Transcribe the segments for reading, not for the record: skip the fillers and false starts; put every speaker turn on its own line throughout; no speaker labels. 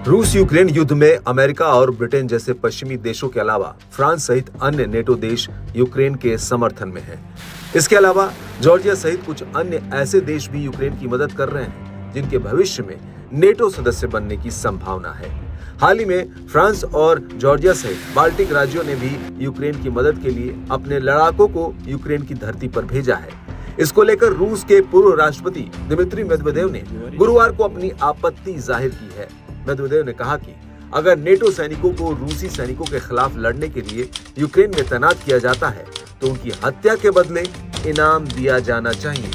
रूस यूक्रेन युद्ध में अमेरिका और ब्रिटेन जैसे पश्चिमी देशों के अलावा फ्रांस सहित अन्य नेटो देश यूक्रेन के समर्थन में हैं। इसके अलावा जॉर्जिया सहित कुछ अन्य ऐसे देश भी यूक्रेन की मदद कर रहे हैं जिनके भविष्य में नेटो सदस्य बनने की संभावना है। हाल ही में फ्रांस और जॉर्जिया सहित बाल्टिक राज्यों ने भी यूक्रेन की मदद के लिए अपने लड़ाकों को यूक्रेन की धरती पर भेजा है। इसको लेकर रूस के पूर्व राष्ट्रपति दिमित्री मेदवेदेव ने गुरुवार को अपनी आपत्ति जाहिर की है। मेदवेदेव ने कहा कि अगर नेटो सैनिकों को रूसी सैनिकों के खिलाफ लड़ने के लिए यूक्रेन में तैनात किया जाता है तो उनकी हत्या के बदले इनाम दिया जाना चाहिए।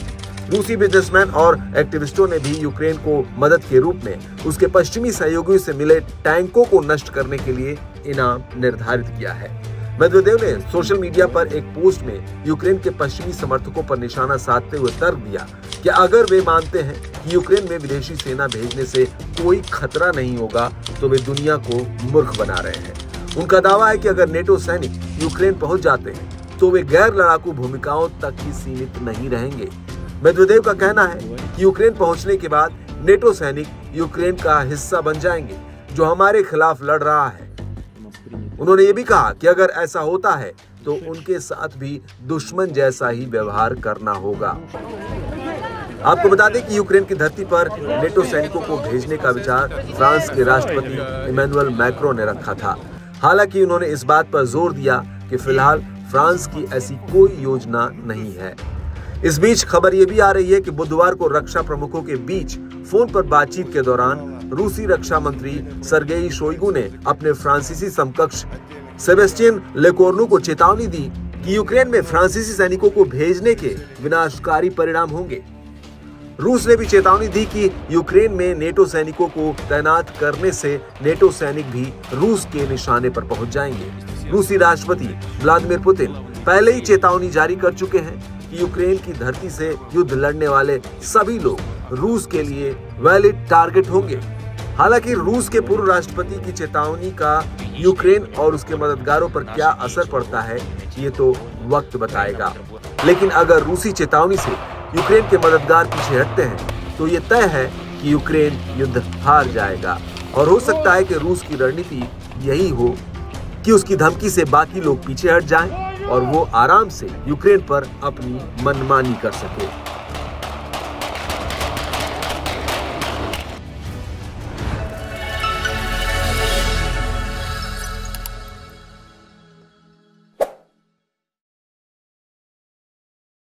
रूसी बिजनेसमैन और एक्टिविस्टों ने भी यूक्रेन को मदद के रूप में उसके पश्चिमी सहयोगियों से मिले टैंकों को नष्ट करने के लिए इनाम निर्धारित किया है। मेदवेदेव ने सोशल मीडिया पर एक पोस्ट में यूक्रेन के पश्चिमी समर्थकों पर निशाना साधते हुए तर्क दिया कि अगर वे मानते हैं कि यूक्रेन में विदेशी सेना भेजने से कोई खतरा नहीं होगा तो वे दुनिया को मूर्ख बना रहे हैं। उनका दावा है कि अगर नेटो सैनिक यूक्रेन पहुंच जाते हैं तो वे गैर लड़ाकू भूमिकाओं तक ही सीमित नहीं रहेंगे। मेदवेदेव का कहना है कि यूक्रेन पहुंचने के बाद नेटो सैनिक यूक्रेन का हिस्सा बन जाएंगे जो हमारे खिलाफ लड़ रहा है। उन्होंने ये भी कहा कि अगर ऐसा होता है तो उनके साथ भी दुश्मन जैसा ही व्यवहार करना होगा। आपको बता दें कि यूक्रेन की धरती पर नेटो सैनिकों को भेजने का विचार फ्रांस के राष्ट्रपति इमैनुअल मैक्रों ने रखा था। हालांकि उन्होंने इस बात पर जोर दिया कि फिलहाल फ्रांस की ऐसी कोई योजना नहीं है। इस बीच खबर ये भी आ रही है कि बुधवार को रक्षा प्रमुखों के बीच फोन पर बातचीत के दौरान रूसी रक्षा मंत्री सर्गेई शोइगु ने अपने फ्रांसीसी समकक्ष सेबेस्टियन लेकोर्नु को चेतावनी दी कि यूक्रेन में फ्रांसीसी सैनिकों को भेजने के विनाशकारी परिणाम होंगे। रूस ने भी चेतावनी दी कि यूक्रेन में नेटो सैनिकों को तैनात करने से नेटो सैनिक भी रूस के निशाने पर पहुंच जाएंगे। रूसी राष्ट्रपति व्लादिमीर पुतिन पहले ही चेतावनी जारी कर चुके हैं कि यूक्रेन की धरती से युद्ध लड़ने वाले सभी लोग रूस के लिए वैलिड टारगेट होंगे। हालांकि रूस के पूर्व राष्ट्रपति की चेतावनी का यूक्रेन और उसके मददगारों पर क्या असर पड़ता है ये तो वक्त बताएगा। लेकिन अगर रूसी चेतावनी से यूक्रेन के मददगार पीछे हटते हैं तो ये तय है कि यूक्रेन युद्ध हार जाएगा और हो सकता है कि रूस की रणनीति यही हो कि उसकी धमकी से बाकी लोग पीछे हट जाएं और वो आराम से यूक्रेन पर अपनी मनमानी कर सके।